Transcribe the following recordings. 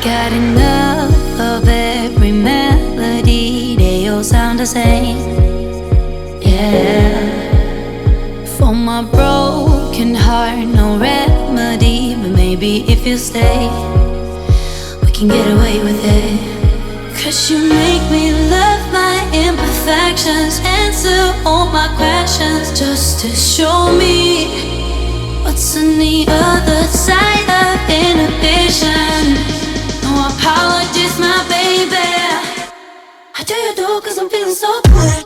got enough of every melody, they all sound the same. Yeah. For my broken heart, no remedy, but maybe if you stay, we can get away with it. 'Cause you make me love my imperfections, answer all my questions, just to show me what's on the other side of inhibition. No apologies, my baby. How do you do? 'Cause I'm feeling so good.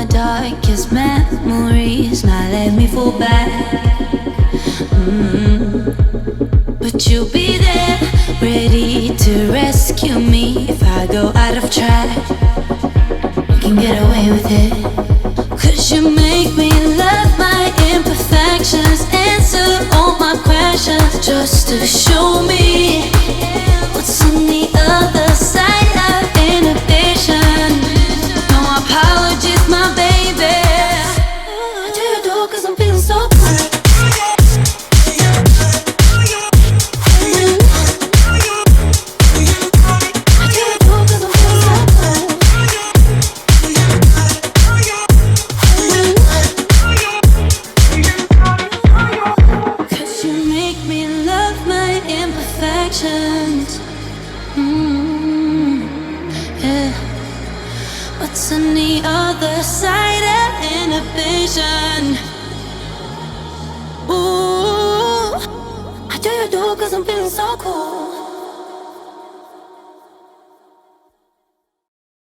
Darkest memories now let me fall back. But you'll be there, ready to rescue me if I go out of track. We can get away with it. 'Cause you make me love my imperfections, answer all my questions, just to show me what's on the other side of inhibition. No apologies, my baby. What do you do? 'Cause I'm feeling so good. What's on the other side of inhibition? Ooh, how do you do? 'Cause I'm feeling so cool.